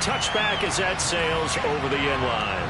touchback as that sails over the end line.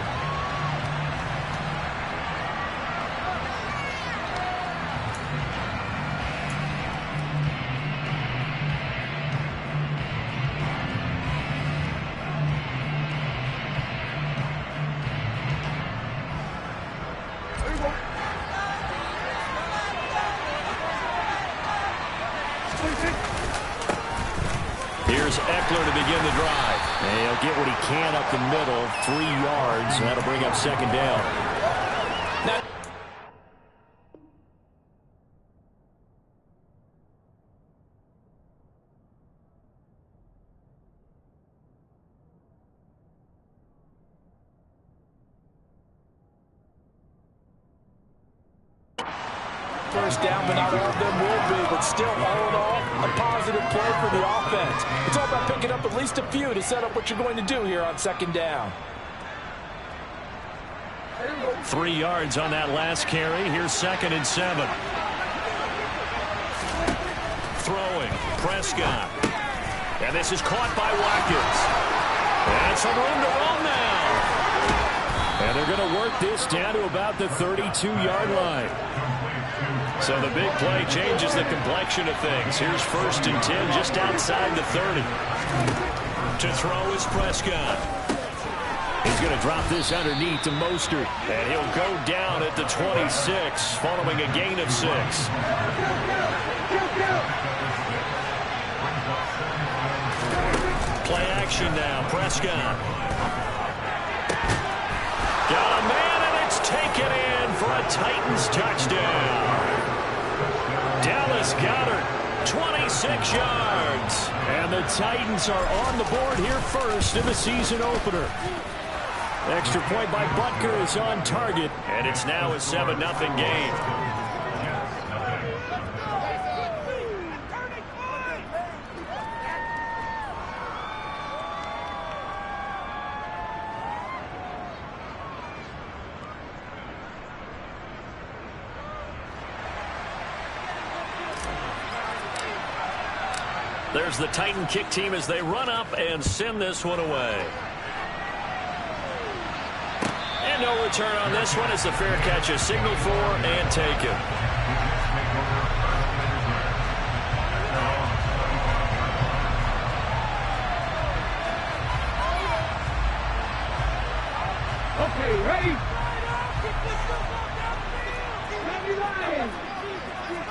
Here's Eckler to begin the drive. And he'll get what he can up the middle, 3 yards, and that'll bring up second down. First down, but not all of them will be. But still, all in all, a positive play for the offense. It's all about picking up at least a few to set up what you're going to do here on second down. 3 yards on that last carry. Here's 2nd and 7. Throwing, Prescott. And this is caught by Watkins. And some room to run now. And they're going to work this down to about the 32-yard line. So the big play changes the complexion of things. Here's 1st and 10 just outside the 30. To throw is Prescott. He's going to drop this underneath to Mostert. And he'll go down at the 26 following a gain of 6. Play action now. Prescott. Got a man, and it's taken in for a Titans touchdown. Dallas Goedert, 26 yards. And the Titans are on the board here first in the season opener. Extra point by Butker is on target. And it's now a 7-0 game. There's the Titan kick team as they run up and send this one away. And no return on this one as the fair catch is signaled for and taken. Okay, ready?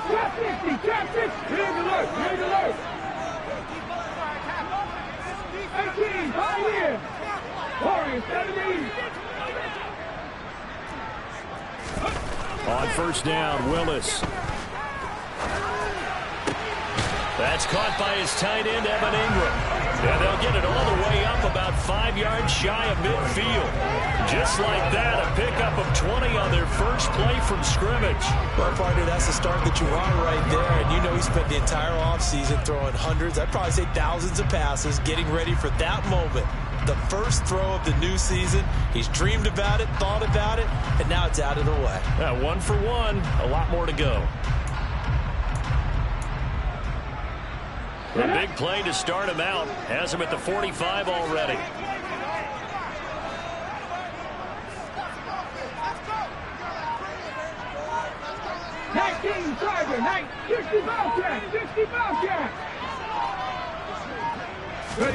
Trap 50, trap 50. Big alert, big alert. 18, Pioneer. Warriors, 17. On 1st down, Willis. That's caught by his tight end, Evan Ingram. And they'll get it all the way up about 5 yards shy of midfield. Just like that, a pickup of 20 on their first play from scrimmage. Well, partner, that's the start that you want right there. And you know he spent the entire offseason throwing hundreds, I'd probably say thousands of passes, getting ready for that moment. The first throw of the new season. He's dreamed about it, thought about it, and now it's out of the way. 1 for 1, a lot more to go. A big play to start him out. Has him at the 45 already.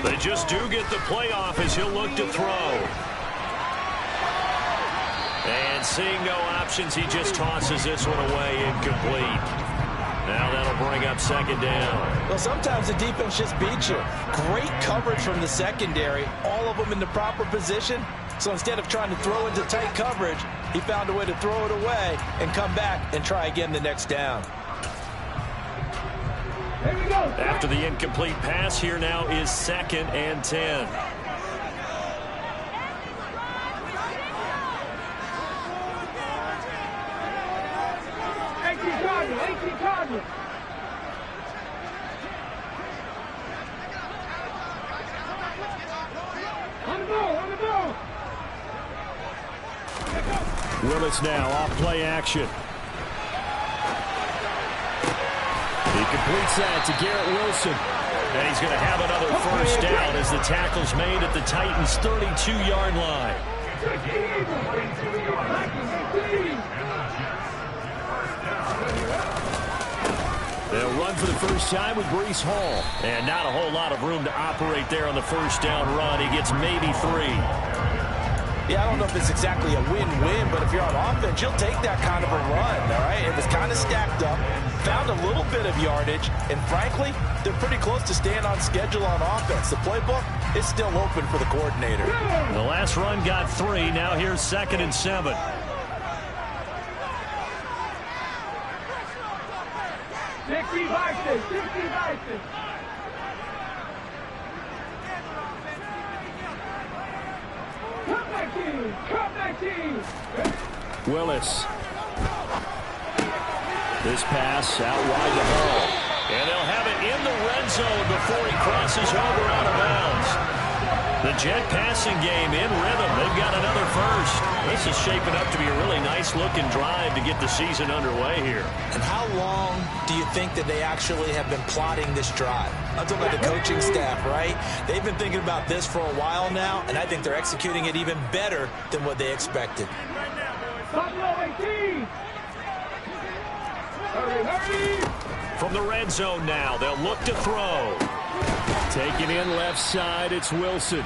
They just do get the playoff as he'll look to throw. And seeing no options, he just tosses this one away incomplete. Now that'll bring up 2nd down. Well, sometimes the defense just beats you. Great coverage from the secondary, all of them in the proper position. So instead of trying to throw into tight coverage, he found a way to throw it away and come back and try again the next down. After the incomplete pass, here now is 2nd and 10. Willis now off play action. He completes that to Garrett Wilson. And he's going to have another first down as the tackle's made at the Titans' 32-yard line. They'll run for the first time with Breece Hall. And not a whole lot of room to operate there on the first down run. He gets maybe 3. Yeah, I don't know if it's exactly a win-win, but if you're on offense, you'll take that kind of a run, all right? It was kind of stacked up, found a little bit of yardage, and frankly, they're pretty close to staying on schedule on offense. The playbook is still open for the coordinator. The last run got 3. Now here's 2nd and 7. Willis. This pass out wide to Hall. And they'll have it in the red zone before he crosses over out of bounds. The Jet passing game in rhythm. They've got another first. This is shaping up to be a really nice-looking drive to get the season underway here. And how long do you think that they actually have been plotting this drive? I'm talking about the coaching staff, right? They've been thinking about this for a while now, and I think they're executing it even better than what they expected. From the red zone now, they'll look to throw. Taking in left side, it's Wilson.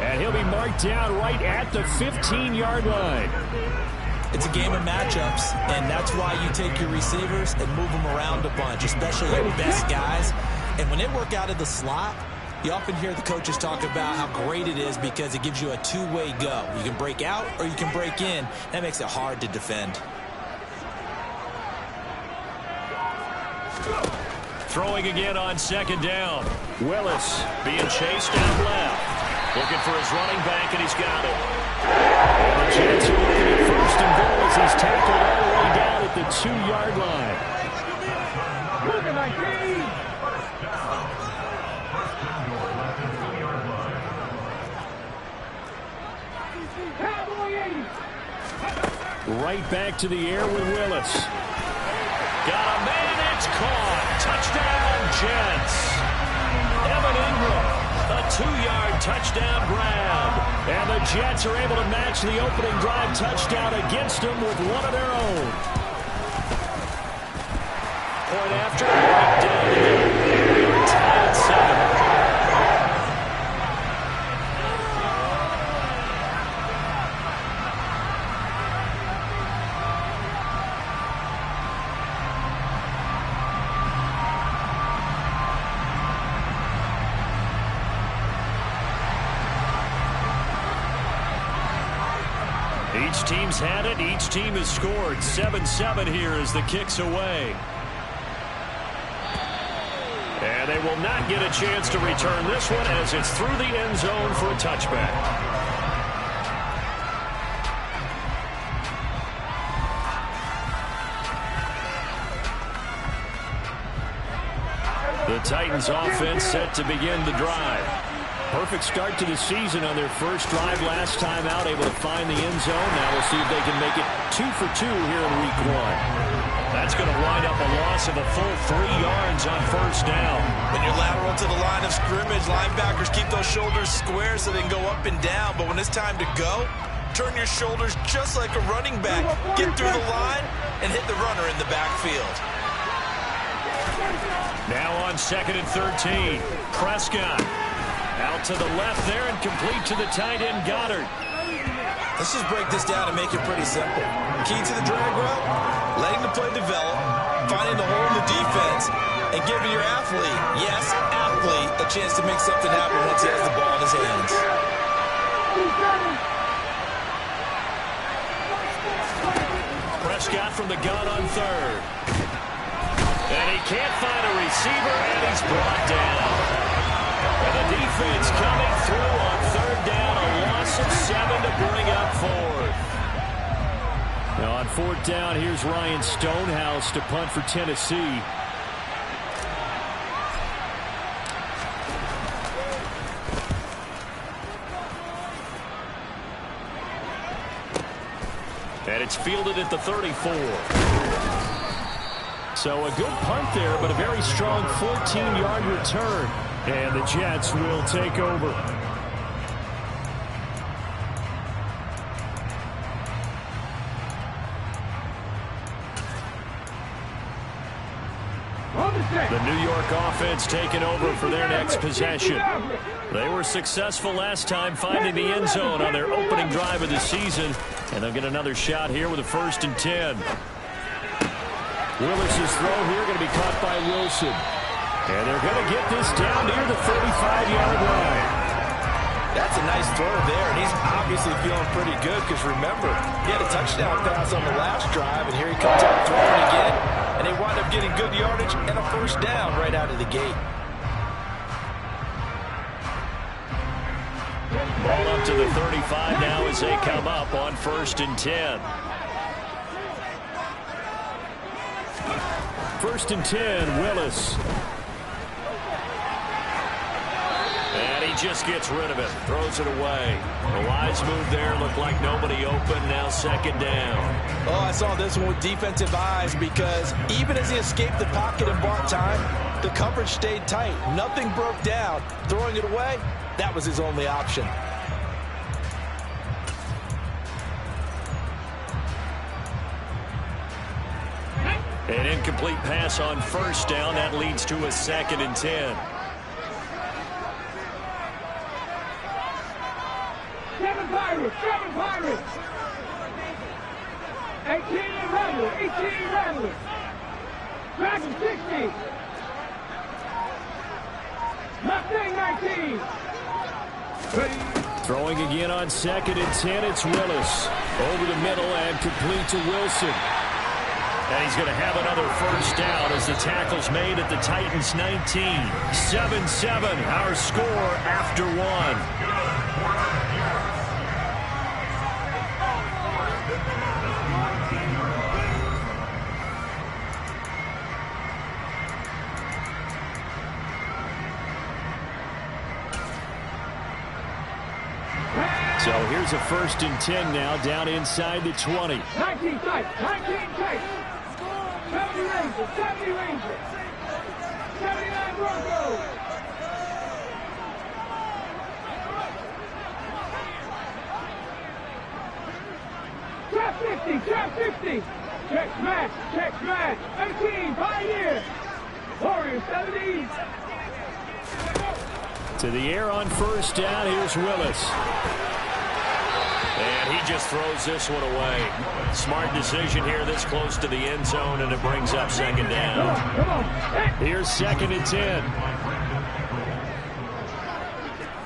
And he'll be marked down right at the 15-yard line. It's a game of matchups, and that's why you take your receivers and move them around a bunch, especially your best guys. And when they work out of the slot, you often hear the coaches talk about how great it is because it gives you a two-way go. You can break out or you can break in. That makes it hard to defend. Throwing again on 2nd down. Willis being chased out left. Looking for his running back, and he's got it. And the Jets are looking at 1st and goal as he's tackled all the way down at the 2-yard line. Right back to the air with Willis. Got a man, it's caught. Touchdown, Jets. Evan Ingram, a 2-yard touchdown grab. And the Jets are able to match the opening drive touchdown against them with one of their own. Point after, right down the middle. We're tied at 7. Each team's had it. Each team has scored. 7-7 here as the kick's away. And they will not get a chance to return this one as it's through the end zone for a touchback. The Titans offense set to begin the drive. Perfect start to the season on their first drive last time out, able to find the end zone. Now we'll see if they can make it 2 for 2 here in week 1. That's going to wind up a loss of a full 3 yards on first down. When you're lateral to the line of scrimmage, linebackers keep those shoulders square so they can go up and down. But when it's time to go, turn your shoulders just like a running back. Get through the line and hit the runner in the backfield. Now on 2nd and 13, Prescott. Out to the left there and complete to the tight end, Goddard. Let's just break this down and make it pretty simple. Key to the drag route, letting the play develop, finding the hole in the defense, and giving your athlete, yes, athlete, a chance to make something happen once he has the ball in his hands. Prescott from the gun on 3rd. And he can't find a receiver, and he's brought down. And the defense coming through on 3rd down, a loss of 7 to bring up 4th. Now on 4th down, here's Ryan Stonehouse to punt for Tennessee. And it's fielded at the 34. So a good punt there, but a very strong 14-yard return. And the Jets will take over. The New York offense taking over for their next possession. They were successful last time finding the end zone on their opening drive of the season. And they'll get another shot here with a 1st and 10. Willis's throw here going to be caught by Wilson. And they're going to get this down near the 35-yard line. That's a nice throw there, and he's obviously feeling pretty good because, remember, he had a touchdown pass on the last drive, and here he comes out throwing again, and they wind up getting good yardage and a 1st down right out of the gate. Ball up to the 35 now as they come up on 1st and 10. 1st and 10, Willis. And he just gets rid of it, throws it away. The wise move there, looked like nobody open, now 2nd down. Oh, I saw this one with defensive eyes because even as he escaped the pocket and bought time, the coverage stayed tight. Nothing broke down. Throwing it away, that was his only option. An incomplete pass on 1st down. That leads to a 2nd and 10. 7 Pirates, 7 Pirates. 18 Rebels, 18 Rebels. Back to 60. Mustang 19. Throwing again on 2nd and 10. It's Willis. Over the middle and complete to Wilson. And he's going to have another 1st down as the tackle's made at the Titans 19. 7-7, our score after 1. So here's a 1st and 10 now, down inside the 20. 19 tight, 19 tight. 70 Rangers, 70 Rangers. 79 Broncos. Trap 50, trap 50. Check smash, 18, Pioneer. Warriors, 70. To the air on 1st down, here's Willis. And he just throws this one away. Smart decision here this close to the end zone, and it brings up 2nd down. Come on. Here's 2nd and 10.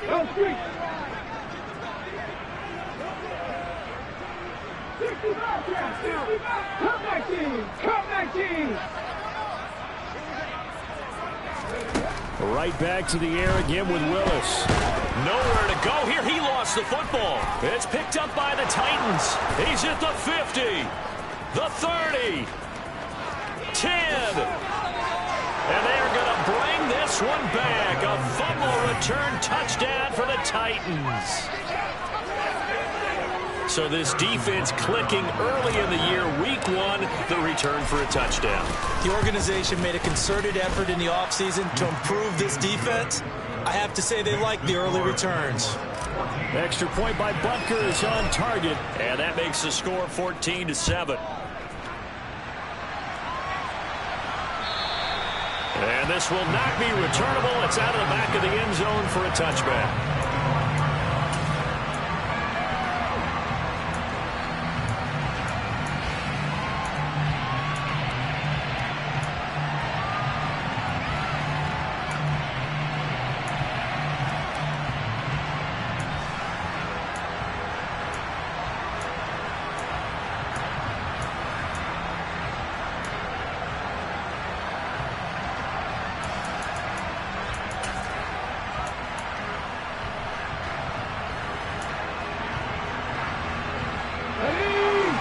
Go street. 65 trap, 65. Come 19, come 19. Right back to the air again with Willis. Nowhere to go here. He lost the football. It's picked up by the Titans. He's at the 50, the 30, 10. And they are going to bring this one back. A fumble return touchdown for the Titans. So this defense clicking early in the year, week 1, the return for a touchdown. The organization made a concerted effort in the offseason to improve this defense. I have to say they like the early returns. Extra point by Butker is on target, and that makes the score 14-7. And this will not be returnable. It's out of the back of the end zone for a touchback.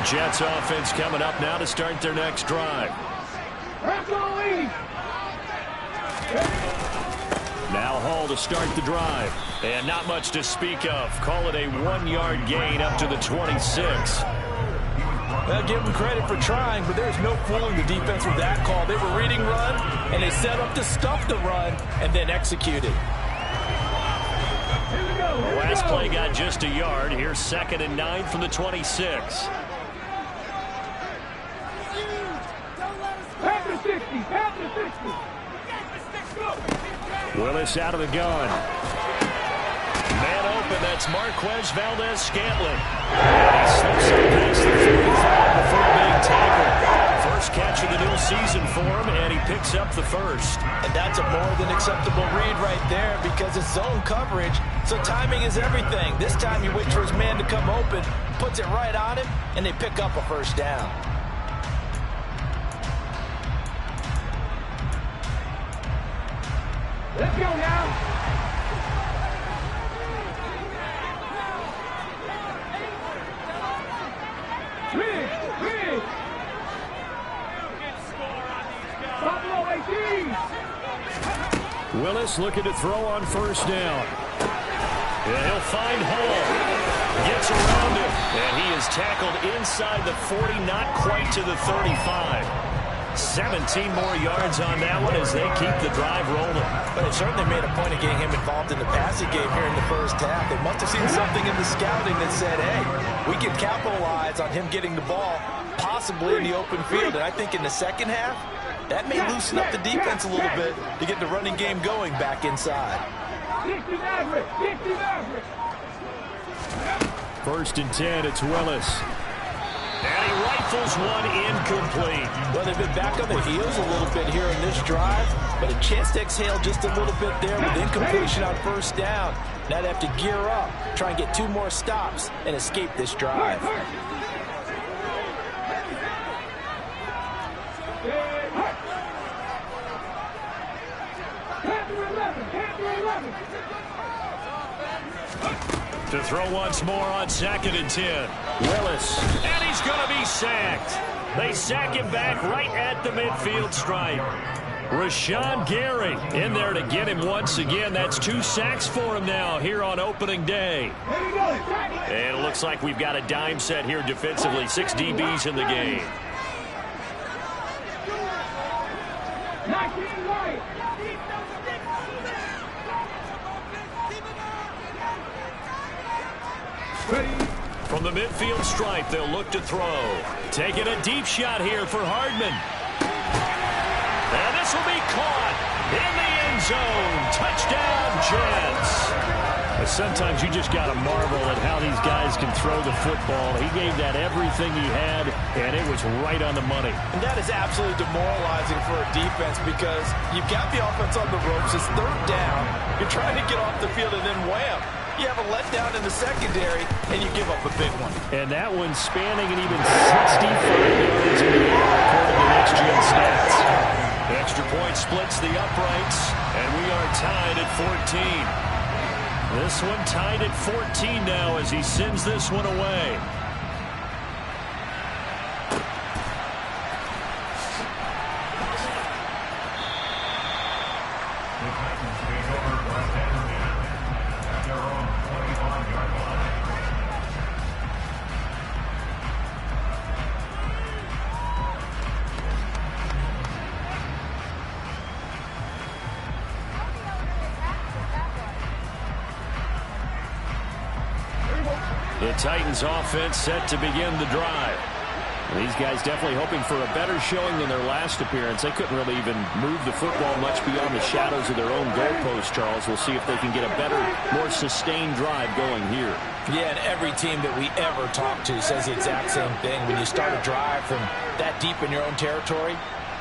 Jets offense coming up now to start their next drive. Now Hall to start the drive. And not much to speak of. Call it a 1-yard gain up to the 26. Well, give them credit for trying, but there's no fooling the defense with that call. They were reading run, and they set up to stuff the run and then executed. The last play got just a yard. Here's 2nd and 9 from the 26. Willis out of the gun. Man open, that's Marquez Valdez-Scantling. He slips up past the 45 before being tackled. First catch of the new season for him, and he picks up the first. And that's a more than acceptable read right there because it's zone coverage, so timing is everything. This time he waits for his man to come open, puts it right on him, and they pick up a first down. Let's go now. Big. Buffalo 18. Willis looking to throw on first down. And he'll find Hall. Gets around him. And he is tackled inside the 40, not quite to the 35. 17 more yards on that one as they keep the drive rolling. But it certainly made a point of getting him involved in the passing game here in the first half. They must have seen something in the scouting that said, hey, we can capitalize on him getting the ball possibly in the open field. And I think in the second half, that may loosen up the defense a little bit to get the running game going back inside. 60 average. 1st and 10, it's Willis. And he rifles one incomplete. Well, they've been back on their heels a little bit here in this drive, but a chance to exhale just a little bit there with incompletion on first down. Now they have to gear up, try and get 2 more stops, and escape this drive. To throw once more on 2nd and 10. Willis. And he's going to be sacked. They sack him back right at the midfield stripe. Rashawn Gary in there to get him once again. That's 2 sacks for him now here on opening day. And it looks like we've got a dime set here defensively. 6 DBs in the game. 19 right. From the midfield stripe, they'll look to throw. Taking a deep shot here for Hardman. And this will be caught in the end zone. Touchdown, Jets. Sometimes you just got to marvel at how these guys can throw the football. He gave that everything he had, and it was right on the money. And that is absolutely demoralizing for a defense because you've got the offense on the ropes. It's 3rd down. You're trying to get off the field, and then wham. You have a letdown in the secondary, and you give up a big one. And that one spanning an even 65 yards in the air, according to Next Gen Stats. Extra point splits the uprights, and we are tied at 14. This one tied at 14 now as he sends this one away. The Titans offense set to begin the drive. These guys definitely hoping for a better showing than their last appearance. They couldn't really even move the football much beyond the shadows of their own goalpost, Charles. We'll see if they can get a better, more sustained drive going here. Yeah, and every team that we ever talk to says the exact same thing. When you start a drive from that deep in your own territory,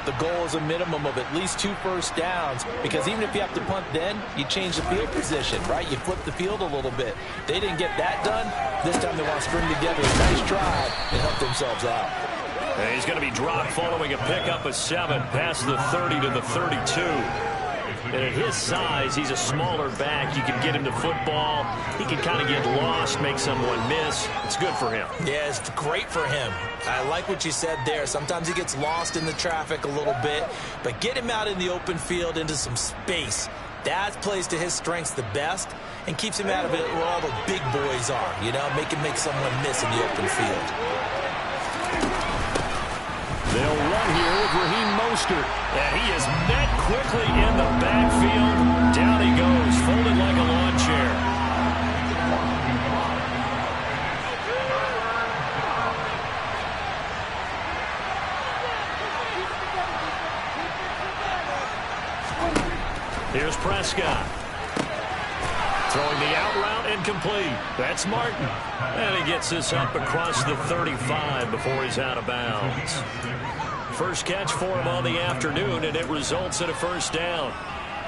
the goal is a minimum of at least 2 first downs, because even if you have to punt then, you change the field position, right? You flip the field a little bit. They didn't get that done. This time they want to string together a nice drive and help themselves out. And he's going to be dropped following a pickup of 7 past the 30 to the 32. And at his size, he's a smaller back. You can get him to football. He can kind of get lost, make someone miss. It's good for him. Yeah, it's great for him. I like what you said there. Sometimes he gets lost in the traffic a little bit, but get him out in the open field into some space. That plays to his strengths the best and keeps him out of it where all the big boys are, you know, make him make someone miss in the open field. They'll run here with Raheem Mostert. And he is met quickly in the backfield. Down he goes, folded like a lawn chair. Here's Prescott. Throwing the out route incomplete. That's Martin. And he gets this up across the 35 before he's out of bounds. First catch for him on the afternoon, and it results in a first down.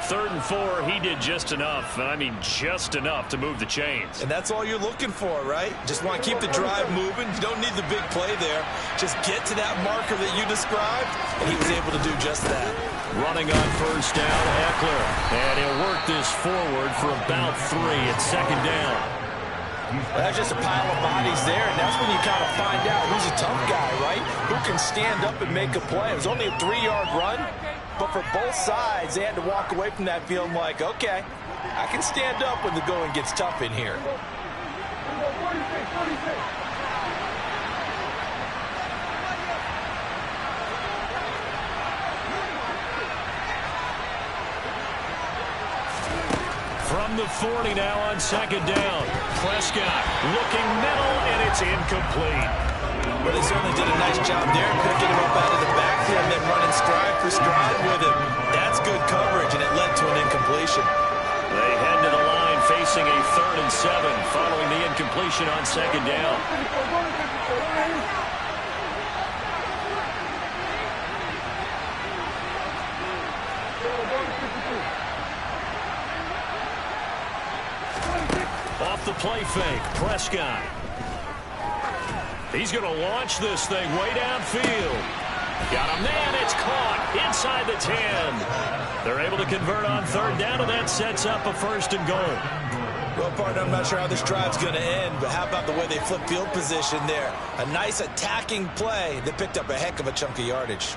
3rd and 4, he did just enough. I mean, just enough to move the chains. And that's all you're looking for, right? Just want to keep the drive moving. You don't need the big play there. Just get to that marker that you described, and he was able to do just that. Running on first down, Eckler. And he'll work this forward for about 3 at 2nd down. Well, that's just a pile of bodies there, and that's when you kind of find out who's a tough guy, right? Who can stand up and make a play. It was only a 3-yard run, but for both sides, they had to walk away from that feeling like, okay, I can stand up when the going gets tough in here. From the 40 now on 2nd down. Prescott looking middle, and it's incomplete. Well, they certainly did a nice job there, picking him up out of the backfield and then running stride for stride with him. That's good coverage, and it led to an incompletion. They head to the line facing a 3rd and 7 following the incompletion on 2nd down. Off the play fake, Prescott. He's going to launch this thing way downfield. Got a man, it's caught inside the 10. They're able to convert on 3rd down, and that sets up a 1st and goal. Well, partner, I'm not sure how this drive's going to end, but how about the way they flip field position there? A nice attacking play that picked up a heck of a chunk of yardage.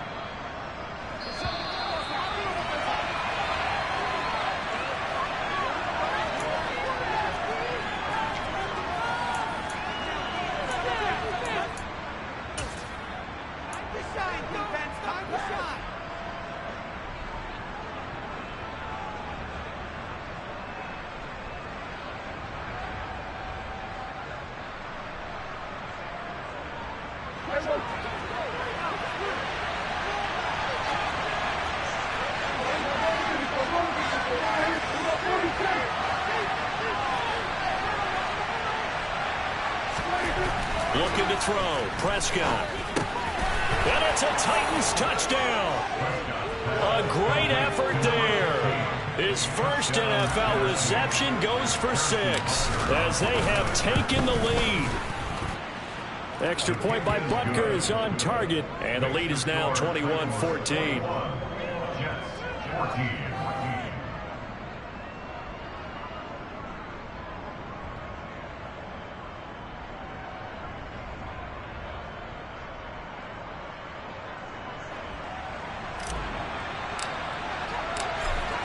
Looking to throw, Prescott. And it's a Titans touchdown. A great effort there. His first NFL reception goes for 6 as they have taken the lead. Extra point by Butker is on target, and the lead is now 21-14.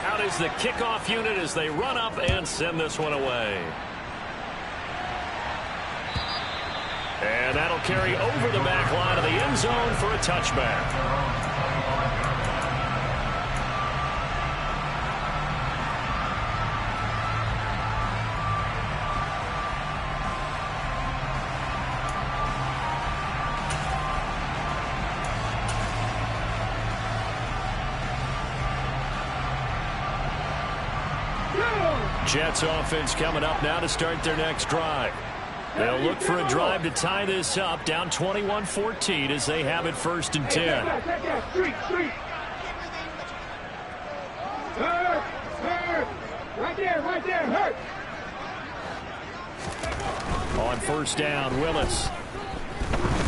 Out is the kickoff unit as they run up and send this one away. And that'll carry over the back line of the end zone for a touchback. Jets offense coming up now to start their next drive. They'll look for a drive to tie this up, down 21-14 as they have it 1st and 10. Right there, hurt. On 1st down, Willis.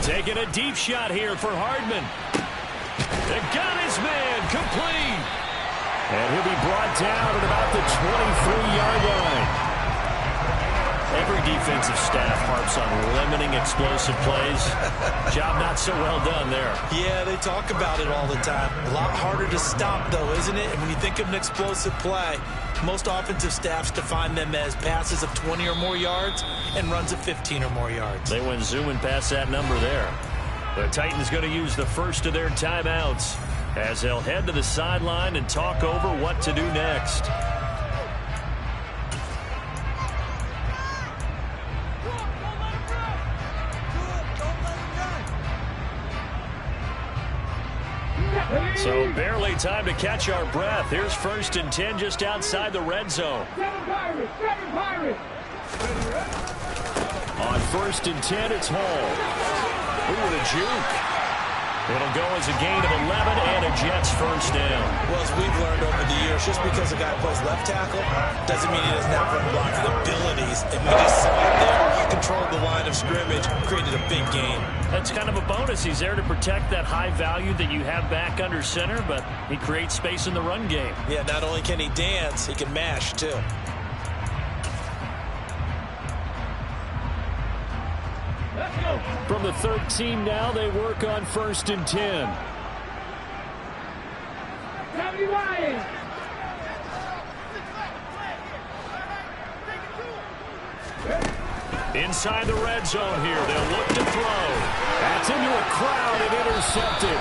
Taking a deep shot here for Hardman. They got his man, complete. And he'll be brought down at about the 23-yard line. Every defensive staff harps on limiting explosive plays. Job not so well done there. Yeah, they talk about it all the time. A lot harder to stop, though, isn't it? And when you think of an explosive play, most offensive staffs define them as passes of 20 or more yards and runs of 15 or more yards. They went zooming past that number there. The Titans going to use the first of their timeouts as they'll head to the sideline and talk over what to do next. So barely time to catch our breath. Here's 1st and 10 just outside the red zone. On 1st and 10, it's Hall. Ooh, the juke. It'll go as a gain of 11 and a Jets first down. Well, as we've learned over the years, just because a guy plays left tackle doesn't mean he doesn't have run blocking abilities. And we just saw it there. Controlled the line of scrimmage, created a big gain. That's kind of a bonus. He's there to protect that high value that you have back under center, but he creates space in the run game. Yeah, not only can he dance, he can mash too. From the 13 now, they work on 1st and 10. Inside the red zone here, they'll look to throw. That's into a crowd and intercepted.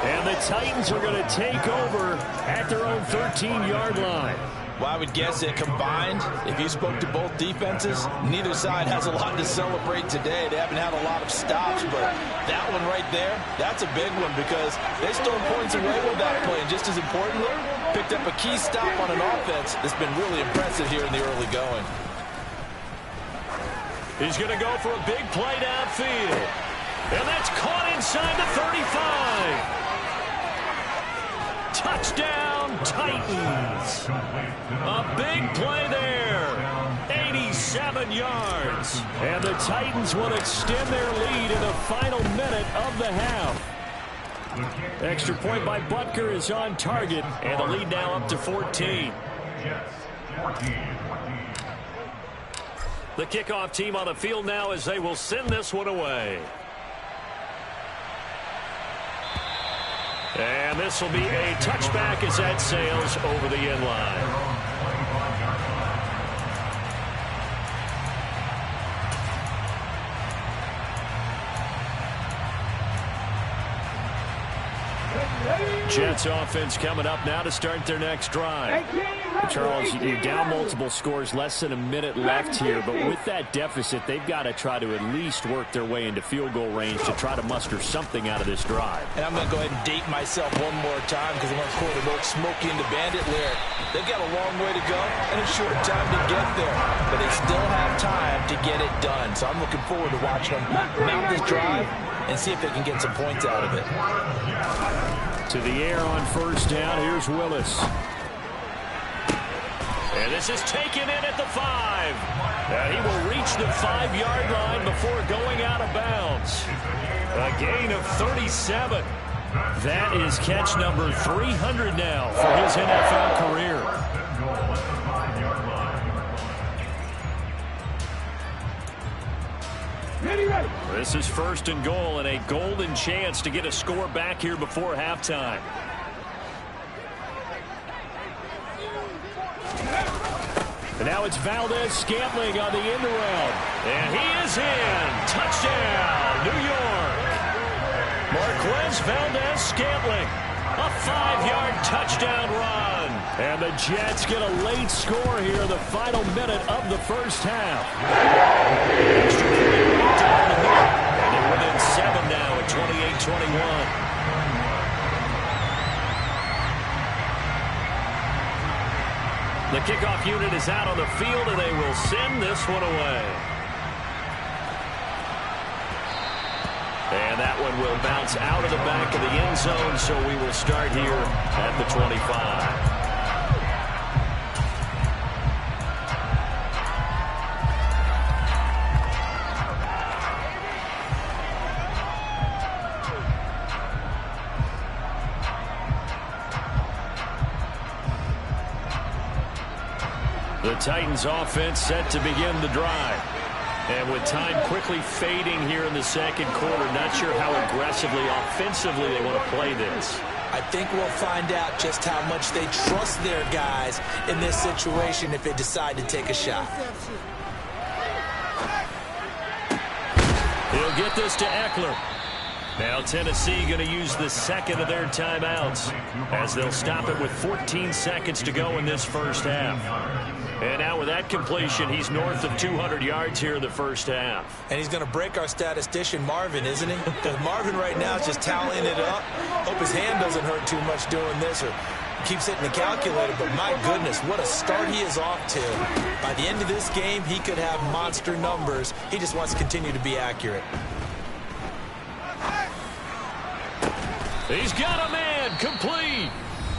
And the Titans are going to take over at their own 13-yard line. Well, I would guess that combined, if you spoke to both defenses, neither side has a lot to celebrate today. They haven't had a lot of stops, but that one right there, that's a big one because they stole points away with that play. And just as importantly, picked up a key stop on an offense that's been really impressive here in the early going. He's going to go for a big play downfield. And that's caught inside the 35. Touchdown, Titans. A big play there. 87 yards. And the Titans will extend their lead in the final minute of the half. Extra point by Butker is on target. And the lead now up to 14. The kickoff team on the field now as they will send this one away. And this will be a touchback as that sails over the end line. Jets offense coming up now to start their next drive. Charles, you're down multiple scores, less than a minute left here, but with that deficit, they've got to try to at least work their way into field goal range to try to muster something out of this drive. And I'm going to go ahead and date myself one more time because I'm going to quote an old Smokey and the Bandit lyric. They've got a long way to go and a short time to get there, but they still have time to get it done. So I'm looking forward to watching them mount this drive and see if they can get some points out of it. To the air on first down. Here's Willis. And this is taken in at the 5. And he will reach the 5-yard line before going out of bounds. A gain of 37. That is catch number 300 now for his NFL career. This is 1st and goal and a golden chance to get a score back here before halftime. And now it's Valdez-Scantling on the end around. And he is in. Touchdown, New York. Marquez Valdez-Scantling. A 5-yard touchdown run. And the Jets get a late score here in the final minute of the first half. Extra point down the middle. And they're within 7 now at 28-21. The kickoff unit is out on the field, and they will send this one away. And that one will bounce out of the back of the end zone, so we will start here at the 25. The Titans offense set to begin the drive. And with time quickly fading here in the second quarter, not sure how aggressively, offensively they want to play this. I think we'll find out just how much they trust their guys in this situation if they decide to take a shot. He'll get this to Eckler. Now Tennessee going to use the second of their timeouts as they'll stop it with 14 seconds to go in this first half. And now with that completion, he's north of 200 yards here in the first half. And he's going to break our statistician Marvin, isn't he? Because Marvin right now is just tallying it up. Hope his hand doesn't hurt too much doing this or keeps hitting the calculator. But my goodness, what a start he is off to. By the end of this game, he could have monster numbers. He just wants to continue to be accurate. He's got a man, complete.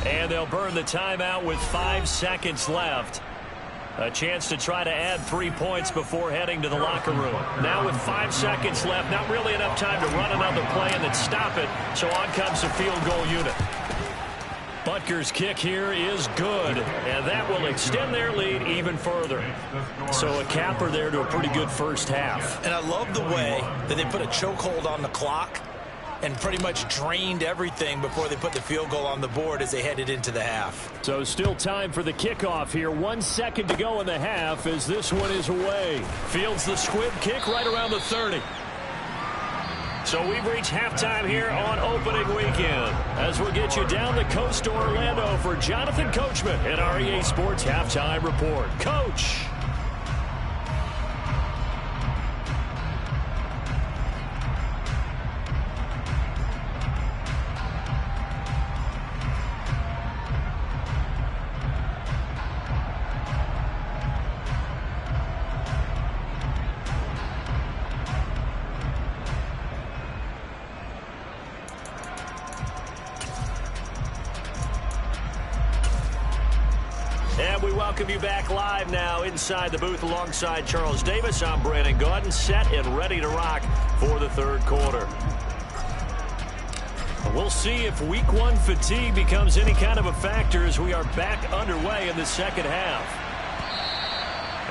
And they'll burn the timeout with 5 seconds left. A chance to try to add 3 points before heading to the locker room. Now with 5 seconds left, not really enough time to run another play and then stop it. So on comes the field goal unit. Butker's kick here is good, and that will extend their lead even further. So a capper there to a pretty good first half. And I love the way that they put a chokehold on the clock and pretty much drained everything before they put the field goal on the board as they headed into the half. So still time for the kickoff here. 1 second to go in the half as this one is away. Fields the squib kick right around the 30. So we've reached halftime here on opening weekend as we'll get you down the coast to Orlando for Jonathan Coachman at our EA Sports Halftime Report. Coach. And we welcome you back live now inside the booth alongside Charles Davis. I'm Brandon Gaudin, set and ready to rock for the third quarter. We'll see if week 1 fatigue becomes any kind of a factor as we are back underway in the second half.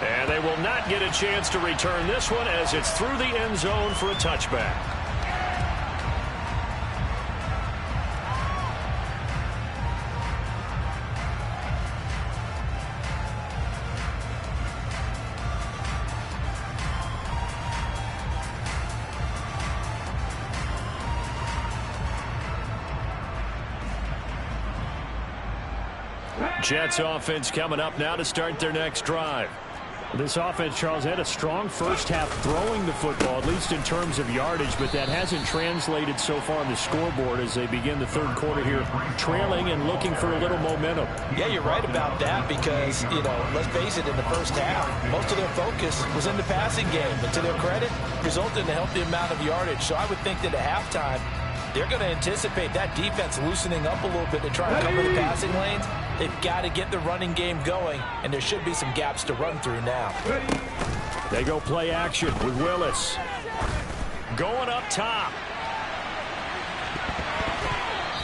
And they will not get a chance to return this one as it's through the end zone for a touchback. Jets offense coming up now to start their next drive. This offense, Charles, had a strong first half throwing the football, at least in terms of yardage, but that hasn't translated so far on the scoreboard as they begin the third quarter here, trailing and looking for a little momentum. Yeah, you're right about that because, you know, let's face it, in the first half, most of their focus was in the passing game, but to their credit, resulted in a healthy amount of yardage. So I would think that at halftime, they're going to anticipate that defense loosening up a little bit to try and cover the passing lanes. They've got to get the running game going, and there should be some gaps to run through now. They go play action with Willis. Going up top.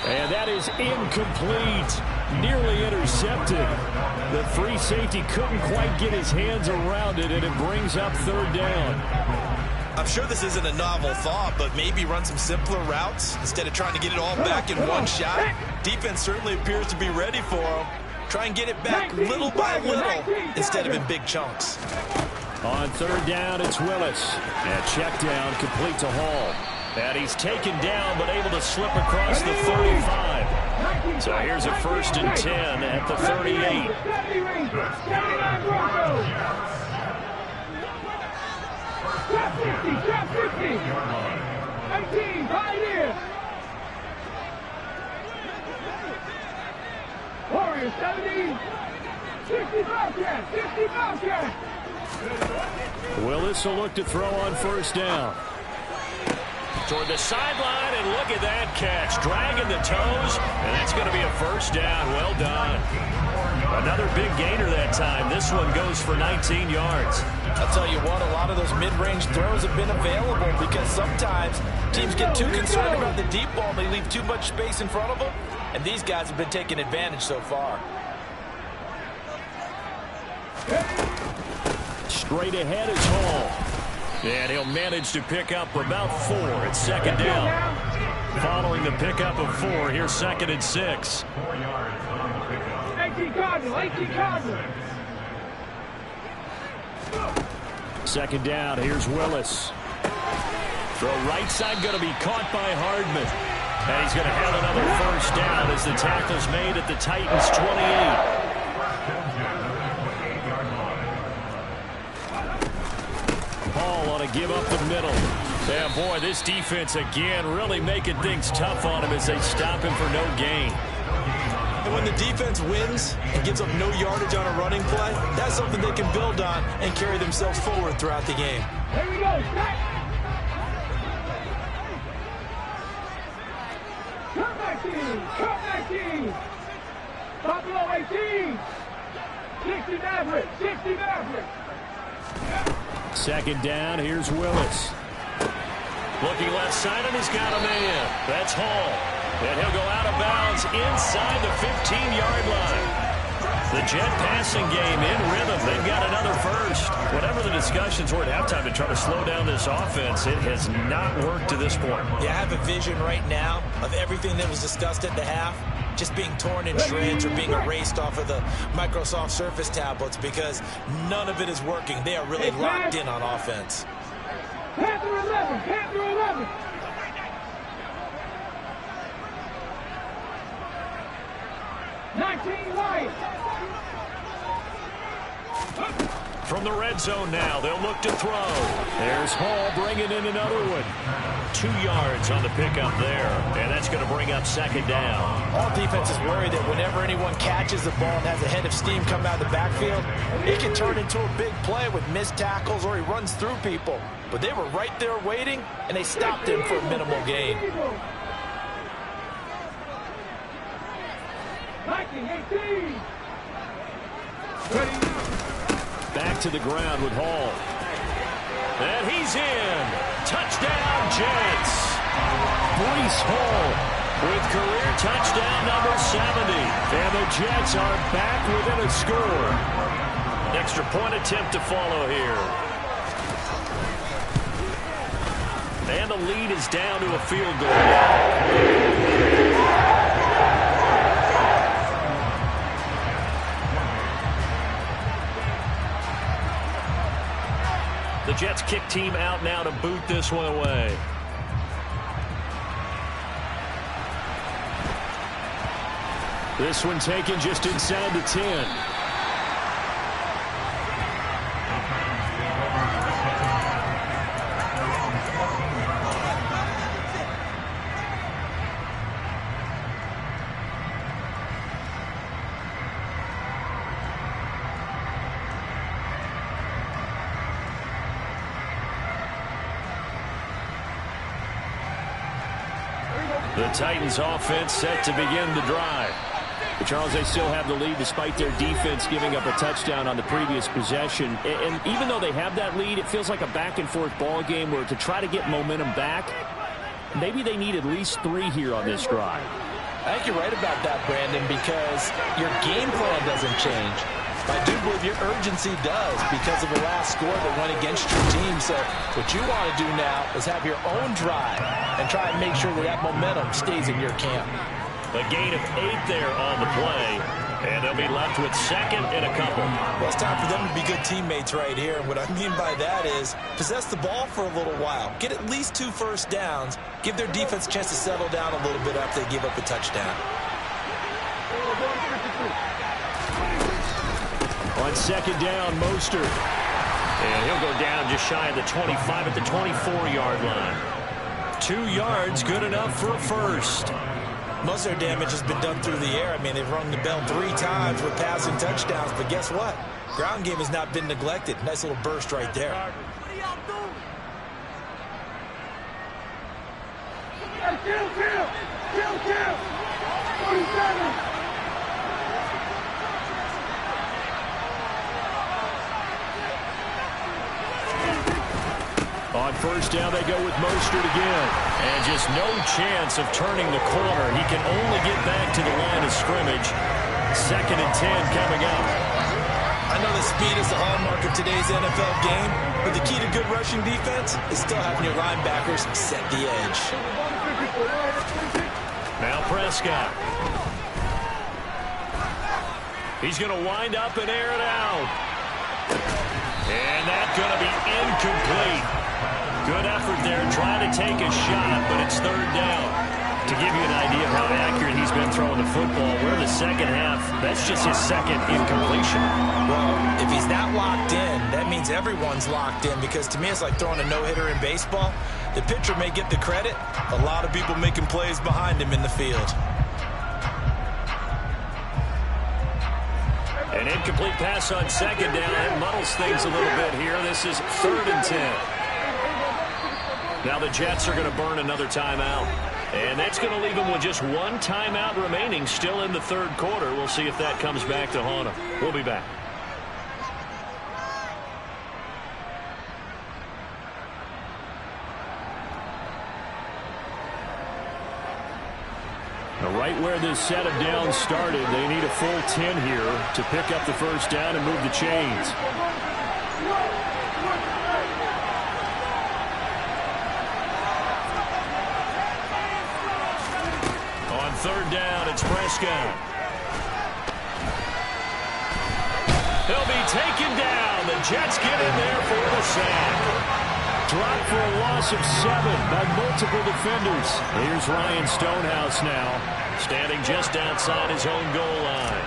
And that is incomplete. Nearly intercepted. The free safety couldn't quite get his hands around it, and it brings up third down. I'm sure this isn't a novel thought, but maybe run some simpler routes instead of trying to get it all back in one shot. Defense certainly appears to be ready for him. Try and get it back little by little instead of in big chunks. On third down, it's Willis. And check down, complete to Hall. And he's taken down, but able to slip across the 35. So here's a 1st and 10 at the 38. Trap 50, trap 50. 18, Pioneer. Warriors 70. 65 catch, 65 catch. Willis will look to throw on first down. Toward the sideline, and look at that catch. Dragging the toes, and that's going to be a first down. Well done. Another big gainer that time. This one goes for 19 yards. I'll tell you what, a lot of those mid-range throws have been available because sometimes teams get too concerned about the deep ball. They leave too much space in front of them, and these guys have been taking advantage so far. Straight ahead is Hall. And he'll manage to pick up about 4 at second down. Following the pickup of 4, here's 2nd and 6. 18 Cardinal, 18 Cardinal. Second down, here's Willis. Throw right side going to be caught by Hardman. And he's going to have another first down as the tackle's made at the Titans' 28. Hall on a give up the middle. Yeah, boy, this defense again really making things tough on him as they stop him for no gain. And when the defense wins and gives up no yardage on a running play, that's something they can build on and carry themselves forward throughout the game. Here we go. Cut back team. Cut back team. Buffalo 18. 60 Maverick. 60 Maverick. Second down, here's Willis. Looking left side, and he's got a man. That's Hall. And he'll go out of bounds inside the 15-yard line. The Jet passing game in rhythm. They've got another first. Whatever the discussions were at halftime to try to slow down this offense, it has not worked to this point. Yeah, I have a vision right now of everything that was discussed at the half just being torn in shreds or being erased off of the Microsoft Surface tablets because none of it is working. They are really locked in on offense. Panther 11. Panther 11. From the red zone now, they'll look to throw. There's Hall bringing in another one. 2 yards on the pickup there, and that's going to bring up second down. All defenses worry that whenever anyone catches the ball and has a head of steam come out of the backfield, it can turn into a big play with missed tackles or he runs through people. But they were right there waiting, and they stopped him for a minimal gain. 1918. Back to the ground with Hall. And he's in. Touchdown, Jets. Breece Hall with career touchdown number 70. And the Jets are back within a score. Extra point attempt to follow here. And the lead is down to a field goal now. The Jets kick team out now to boot this one away. This one taken just inside the 10. The Titans offense set to begin the drive. But Charles, they still have the lead despite their defense giving up a touchdown on the previous possession. And even though they have that lead, it feels like a back-and-forth ball game where to try to get momentum back, maybe they need at least 3 here on this drive. I think you're right about that, Brandon, because your game plan doesn't change. I do believe your urgency does because of the last score that went against your team. So what you want to do now is have your own drive and try and make sure that that momentum stays in your camp. A gain of 8 there on the play, and they'll be left with second and a couple. Well, it's time for them to be good teammates right here. And what I mean by that is possess the ball for a little while. Get at least 2 first downs. Give their defense a chance to settle down a little bit after they give up a touchdown. On second down, Mostert. And he'll go down just shy of the 25 at the 24-yard line. 2 yards, good enough for a first. Most of their damage has been done through the air. I mean, they've rung the bell 3 times with passing touchdowns. But guess what? Ground game has not been neglected. Nice little burst right there. Kill. 47. On first down, they go with Mostert again. And just no chance of turning the corner. He can only get back to the line of scrimmage. 2nd and 10 coming up. I know that speed is the hallmark of today's NFL game, but the key to good rushing defense is still having your linebackers set the edge. Now Prescott. He's going to wind up and air it out. And that's going to be incomplete. Good effort there, trying to take a shot, but it's third down. To give you an idea of how accurate he's been throwing the football, we're in the second half. That's just his second incompletion. Well, if he's not locked in, that means everyone's locked in, because to me it's like throwing a no-hitter in baseball. The pitcher may get the credit. A lot of people making plays behind him in the field. An incomplete pass on second down. It muddles things a little bit here. This is 3rd and 10. Now the Jets are going to burn another timeout. And that's going to leave them with just one timeout remaining still in the third quarter. We'll see if that comes back to haunt them. We'll be back. Now, right where this set of downs started, they need a full 10 here to pick up the first down and move the chains. Third down, it's Prescott. He'll be taken down. The Jets get in there for the sack. Dropped for a loss of 7 by multiple defenders. Here's Ryan Stonehouse now, standing just outside his own goal line.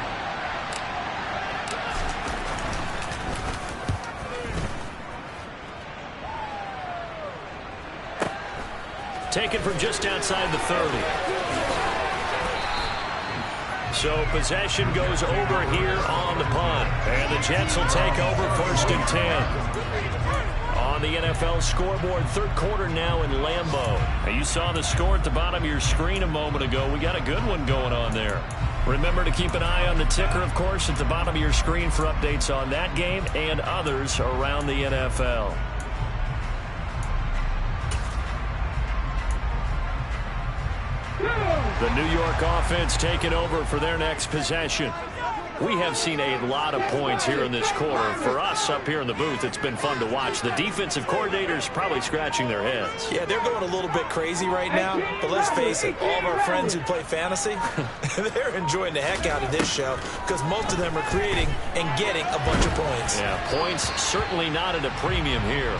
Taken from just outside the 30. So possession goes over here on the punt. And the Jets will take over 1st and 10. On the NFL scoreboard, third quarter now in Lambeau. Now you saw the score at the bottom of your screen a moment ago. We got a good one going on there. Remember to keep an eye on the ticker, of course, at the bottom of your screen for updates on that game and others around the NFL. The New York offense taking over for their next possession. We have seen a lot of points here in this quarter. For us up here in the booth, it's been fun to watch. The defensive coordinators probably scratching their heads. Yeah, they're going a little bit crazy right now. But let's face it, all of our friends who play fantasy, they're enjoying the heck out of this show because most of them are creating and getting a bunch of points. Yeah, points certainly not at a premium here.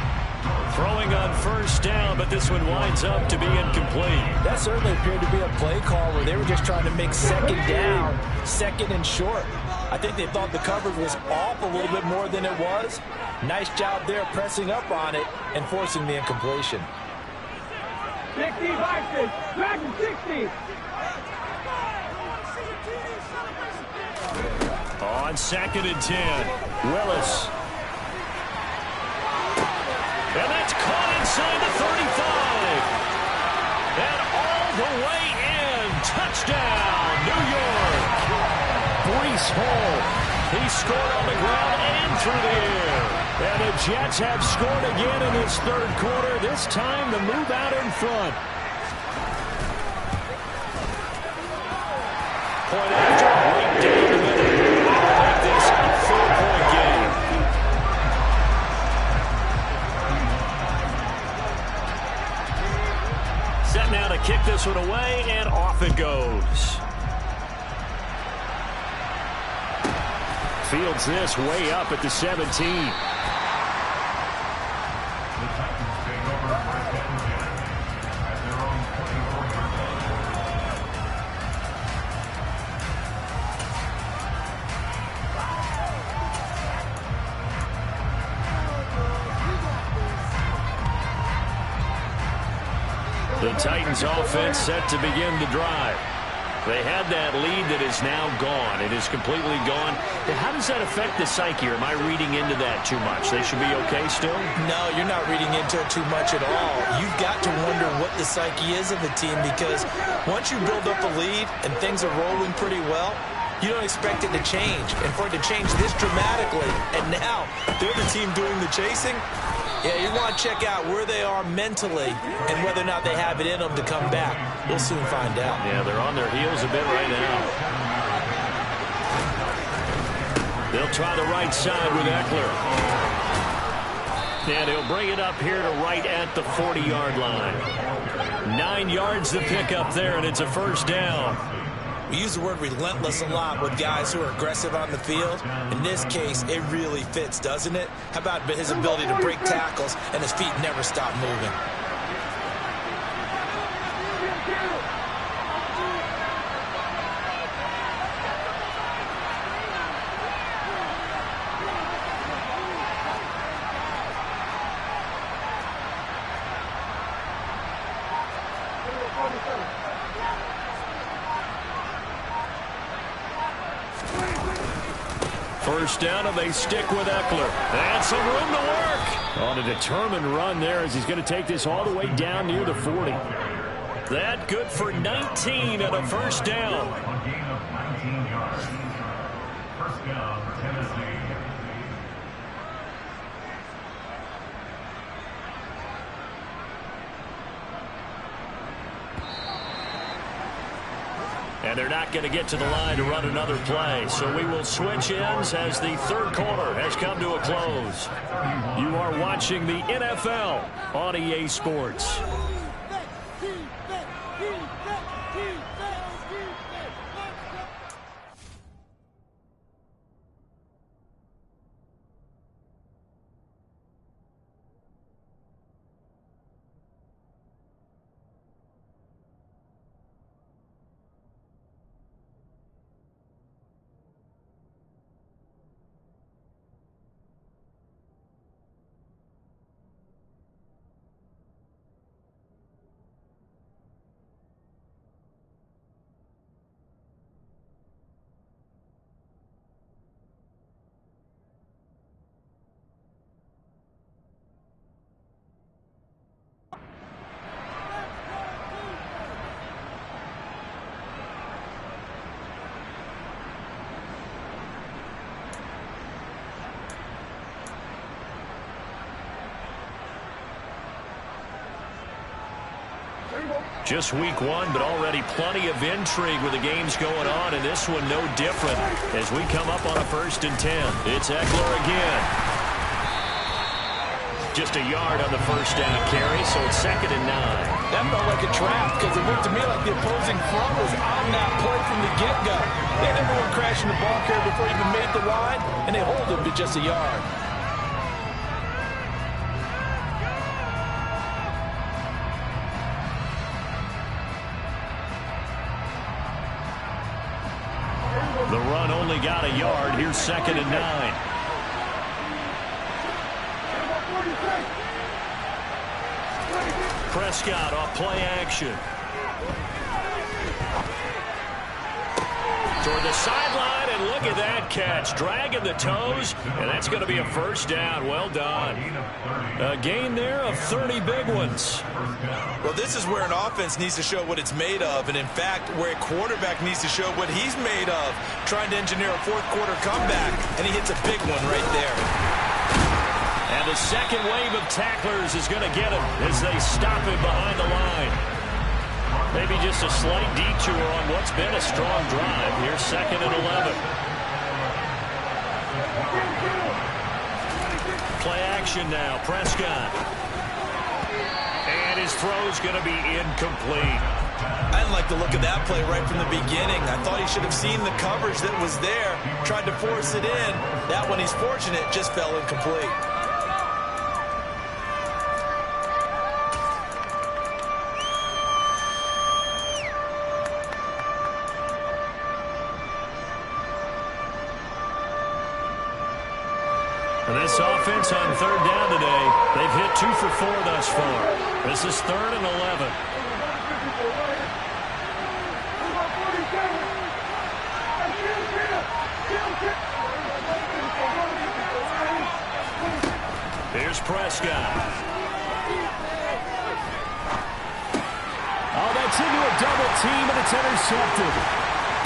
Throwing on first down, but this one winds up to be incomplete. That certainly appeared to be a play call where they were just trying to make second down, second and short. I think they thought the coverage was off a little bit more than it was. Nice job there pressing up on it and forcing the incompletion. 60 boxes, back to 60. On 2nd and 10, Willis. And that's caught inside the 35. And all the way in. Touchdown, New York. Breece Hall. He scored on the ground and through the air. And the Jets have scored again in this third quarter. This time the move out in front. Point after right down the middle. They'll make this a 4-point game. Set now to kick this one away, and off it goes. Fields this way up at the 17. The Titans offense set to begin the drive. They had that lead that is now gone. It is completely gone. How does that affect the psyche? Or am I reading into that too much? They should be okay still? No, you're not reading into it too much at all. You've got to wonder what the psyche is of the team, because once you build up a lead and things are rolling pretty well, you don't expect it to change. And for it to change this dramatically, and now they're the team doing the chasing, yeah, you want to check out where they are mentally and whether or not they have it in them to come back. We'll soon find out. Yeah, they're on their heels a bit right now. They'll try the right side with Eckler. And he'll bring it up here to right at the 40-yard line. 9 yards to pick up there, and it's a first down. We use the word relentless a lot with guys who are aggressive on the field. In this case, it really fits, doesn't it? How about his ability to break tackles and his feet never stop moving? First down, and they stick with Eckler. And some room to work. On a determined run there as he's going to take this all the way down near the 40. That good for 19 and a first down. A gain of 19 yards. First down, Tennessee. And they're not going to get to the line to run another play. So we will switch ends as the third quarter has come to a close. You are watching the NFL on EA Sports. Just week one, but already plenty of intrigue with the games going on, and this one no different as we come up on a 1st and 10. It's Eckler again. Just a yard on the first down carry, so it's 2nd and 9. That felt like a trap because it looked to me like the opposing front was on that play from the get-go. They had everyone crashing the ball carrier before he even made the line, and they hold him to just a yard. The run only got a yard. Here's 2nd and 9. Prescott off play action. Toward the sideline, and look at that catch. Dragging the toes, and that's going to be a first down. Well done. A gain there of 30 big ones. Well, this is where an offense needs to show what it's made of, and in fact, where a quarterback needs to show what he's made of, trying to engineer a 4th quarter comeback, and he hits a big one right there. And the second wave of tacklers is going to get him as they stop him behind the line. Maybe just a slight detour on what's been a strong drive. Here's 2nd and 11. Play action now. Prescott. And his throw's going to be incomplete. I didn't like the look of that play right from the beginning. I thought he should have seen the coverage that was there, tried to force it in. That one, he's fortunate, just fell incomplete. This offense on 3rd down today, they've hit 2 for 4 thus far. This is 3rd and 11. Here's Prescott. Oh, that's into a double team, and it's intercepted.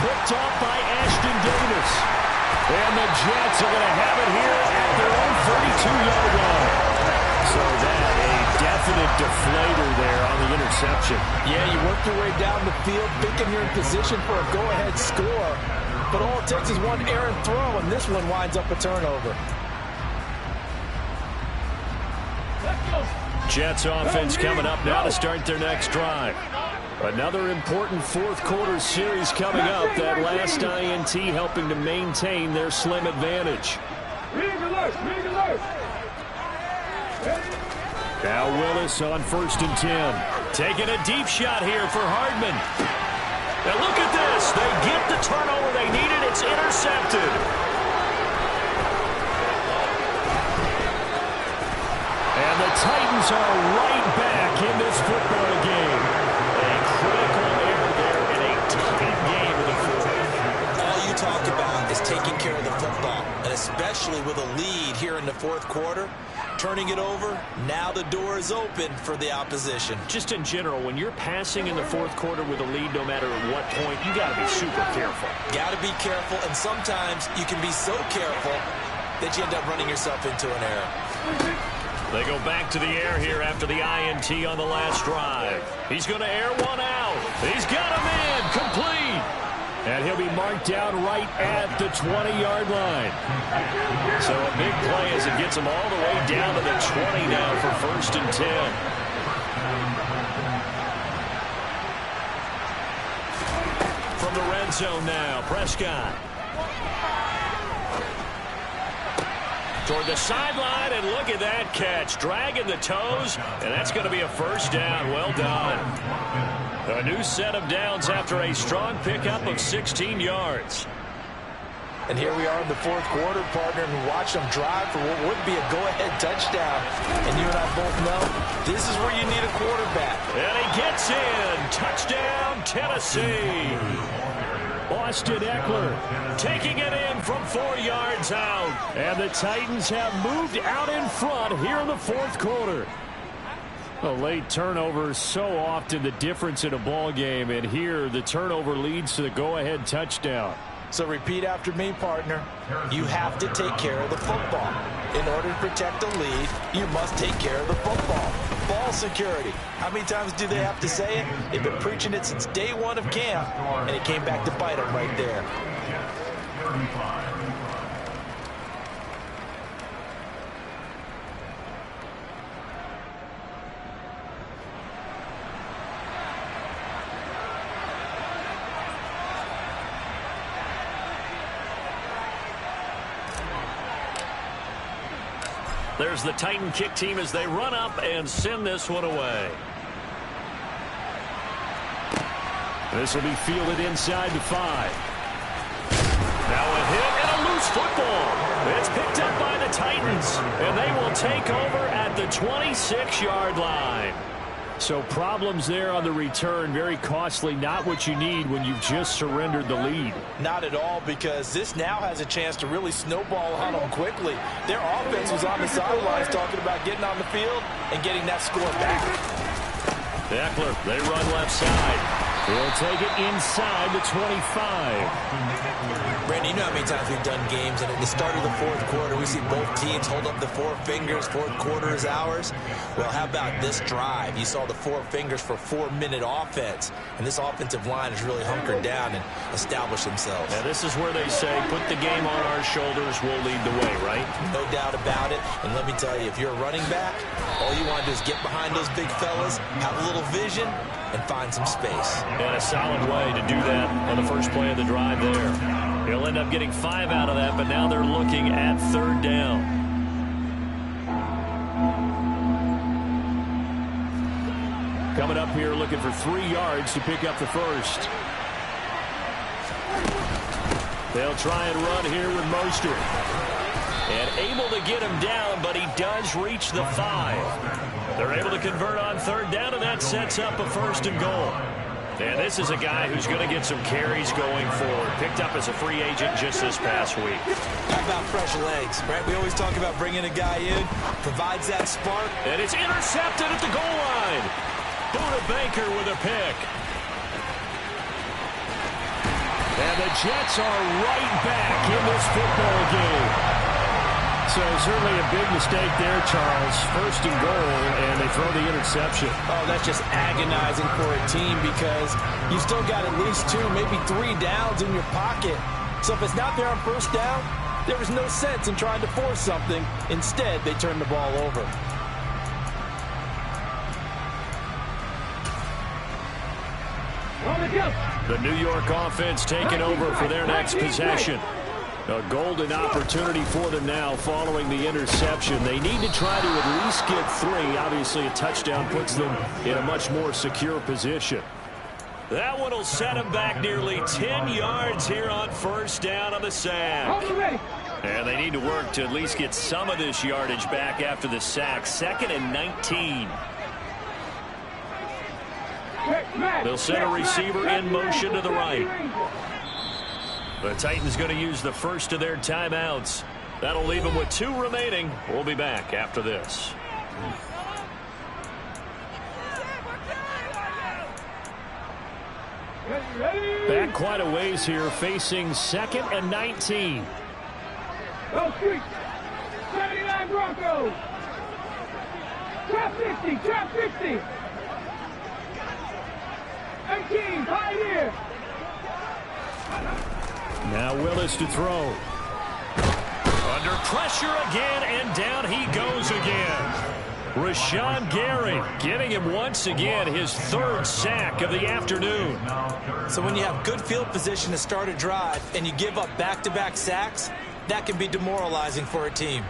Picked off by Ashton Davis. And the Jets are going to have it here at their own 32-yard line. So that, a definite deflator there on the interception. Yeah, you work your way down the field, thinking you're in position for a go-ahead score. But all it takes is one errant throw, and this one winds up a turnover. Jets offense coming up now to start their next drive. Another important fourth quarter series coming up. That last INT helping to maintain their slim advantage. Now Willis on 1st and 10. Taking a deep shot here for Hardman. And look at this. They get the turnover they needed. It's intercepted. And the Titans are right back in this football game. A critical error there in a tight game of the fourth. All you talk about is taking care of the football, and especially with a lead here in the fourth quarter. Turning it over, now the door is open for the opposition. Just in general, when you're passing in the fourth quarter with a lead, no matter at what point, you got to be super careful. Got to be careful, and sometimes you can be so careful that you end up running yourself into an error. They go back to the air here after the INT on the last drive. He's going to air one out. He's got him in, complete. And he'll be marked down right at the 20-yard line. So a big play as it gets him all the way down to the 20 now for 1st and 10. From the red zone now, Prescott. Toward the sideline, and look at that catch. Dragging the toes, and that's going to be a first down. Well done. A new set of downs after a strong pickup of 16 yards. And here we are in the fourth quarter, partner, and watch them drive for what would be a go-ahead touchdown. And you and I both know this is where you need a quarterback. And he gets in. Touchdown, Tennessee. Austin Eckler taking it in from 4 yards out. And the Titans have moved out in front here in the fourth quarter. A late turnover is so often the difference in a ball game, and here the turnover leads to the go-ahead touchdown. So repeat after me, partner. You have to take care of the football. In order to protect the lead, you must take care of the football. Ball security. How many times do they have to say it? They've been preaching it since day one of camp, and it came back to bite them right there. 35. There's the Titan kick team as they run up and send this one away. This will be fielded inside the 5. Now a hit and a loose football. It's picked up by the Titans, and they will take over at the 26-yard line. So problems there on the return, very costly, not what you need when you've just surrendered the lead. Not at all, because this now has a chance to really snowball on them quickly. Their offense was on the sidelines talking about getting on the field and getting that score back. Eckler, they run left side. He'll take it inside the 25. Randy, you know how many times we've done games, and at the start of the fourth quarter, we see both teams hold up the 4 fingers, fourth quarter is ours. Well, how about this drive? You saw the 4 fingers for 4-minute offense, and this offensive line is really hunkered down and established themselves. Now, this is where they say, put the game on our shoulders, we'll lead the way, right? No doubt about it, and let me tell you, if you're a running back, all you want to do is get behind those big fellas, have a little vision, and find some space. And a solid way to do that on the first play of the drive there. He'll end up getting 5 out of that, but now they're looking at 3rd down. Coming up here looking for 3 yards to pick up the first. They'll try and run here with Mostert. And able to get him down, but he does reach the 5. They're able to convert on 3rd down, and that sets up a 1st and goal. And this is a guy who's going to get some carries going forward. Picked up as a free agent just this past week. How about fresh legs, right? We always talk about bringing a guy in, provides that spark. And it's intercepted at the goal line. Buda Baker with a pick. And the Jets are right back in this football game. So certainly a big mistake there, Charles. 1st and goal, and they throw the interception. Oh, that's just agonizing for a team because you still got at least 2, maybe 3 downs in your pocket. So if it's not there on 1st down, there was no sense in trying to force something. Instead, they turn the ball over. On the jump. The New York offense taking over for their next possession. A golden opportunity for them now following the interception. They need to try to at least get 3. Obviously, a touchdown puts them in a much more secure position. That one will set them back nearly 10 yards here on first down on the sack. And they need to work to at least get some of this yardage back after the sack. 2nd and 19. They'll send a receiver in motion to the right. The Titans going to use the first of their timeouts. That'll leave them with 2 remaining. We'll be back after this. Back quite a ways here, facing 2nd and 19. Go street. 79 Broncos. Trap 60. Trap 60. 18. Pioneer. Now Willis to throw. Under pressure again, and down he goes again. Rashawn Gary giving him once again his 3rd sack of the afternoon. So when you have good field position to start a drive and you give up back-to-back sacks, that can be demoralizing for a team.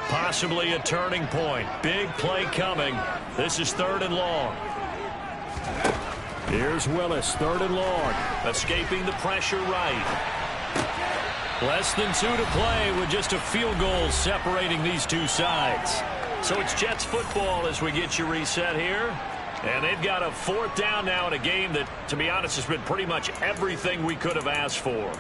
Possibly a turning point. Big play coming. This is 3rd and long. Here's Willis, 3rd and long. Escaping the pressure right. Less than 2 to play with just a field goal separating these 2 sides. So it's Jets football as we get you reset here. And they've got a 4th down now in a game that, to be honest, has been pretty much everything we could have asked for.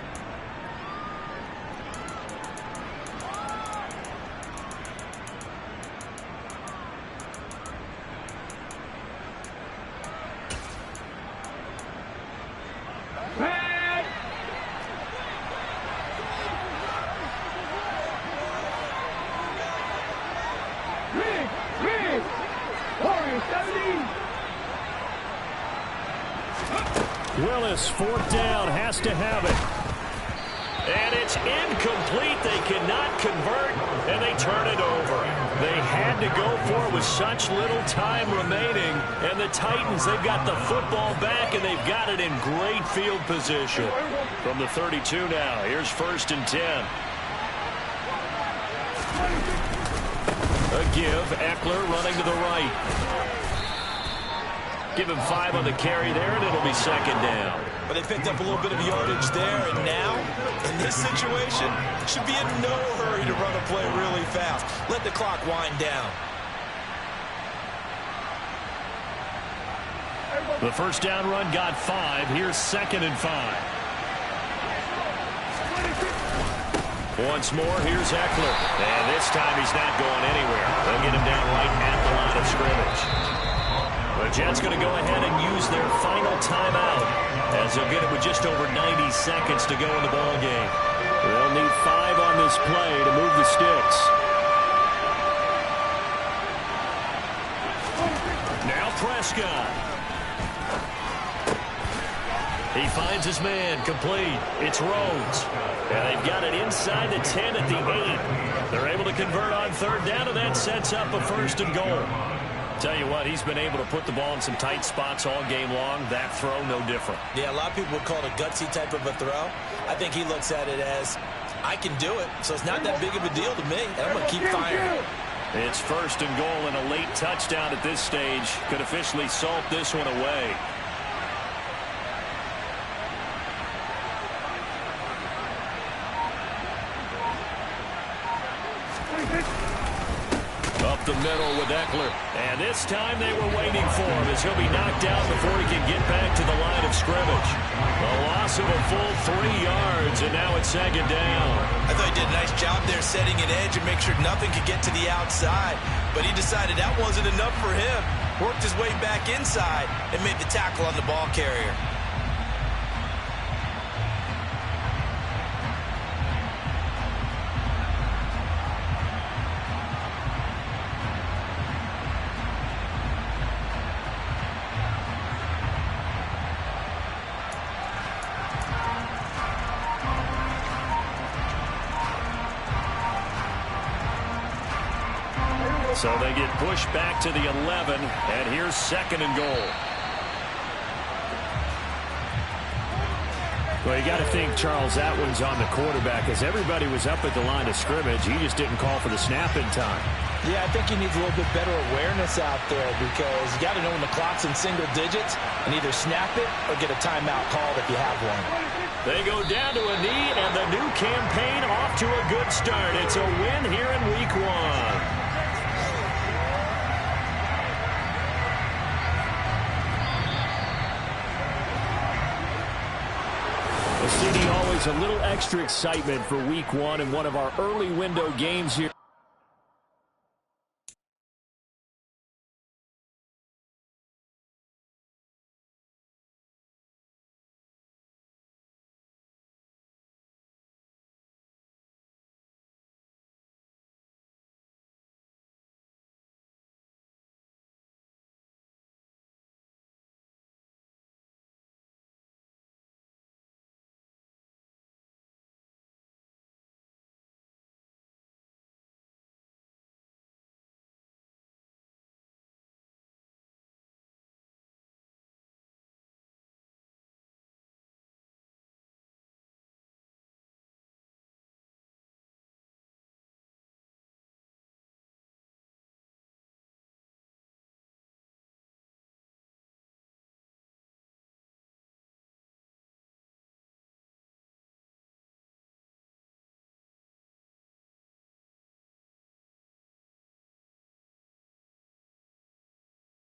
Willis, 4th down, has to have it. And it's incomplete. They cannot convert, and they turn it over. They had to go for it with such little time remaining. And the Titans, they've got the football back, and they've got it in great field position. From the 32 now, here's 1st and 10. A give, Eckler running to the right. Give him 5 on the carry there, and it'll be 2nd down. But they picked up a little bit of yardage there, and now, in this situation, should be in no hurry to run a play really fast. Let the clock wind down. The first down run got 5. Here's 2nd and 5. Once more, here's Eckler. And this time he's not going anywhere. They'll get him down right at the line of scrimmage. The Jets going to go ahead and use their final timeout as they'll get it with just over 90 seconds to go in the ball game. They'll need 5 on this play to move the sticks. Now Prescott. He finds his man, complete. It's Rhodes. And they've got it inside the 10 at the 8. They're able to convert on 3rd down, and that sets up a 1st and goal. Tell you what, he's been able to put the ball in some tight spots all game long. That throw, no different. Yeah, a lot of people would call it a gutsy type of a throw. I think he looks at it as, I can do it, so it's not that big of a deal to me, and I'm going to keep firing. It's 1st and goal, and a late touchdown at this stage could officially salt this one away. Up the middle with Eckler. And this time they were waiting for him as he'll be knocked out before he can get back to the line of scrimmage. A loss of a full 3 yards, and now it's 2nd down. I thought he did a nice job there setting an edge and make sure nothing could get to the outside. But he decided that wasn't enough for him. Worked his way back inside and made the tackle on the ball carrier. So they get pushed back to the 11, and here's 2nd and goal. Well, you got to think, Charles, that one's on the quarterback, as everybody was up at the line of scrimmage. He just didn't call for the snap in time. Yeah, I think he needs a little bit better awareness out there, because you got to know when the clock's in single digits and either snap it or get a timeout called if you have one. They go down to a knee, and the new campaign off to a good start. It's a win here in Week 1. City, always a little extra excitement for Week 1 and one of our early window games here.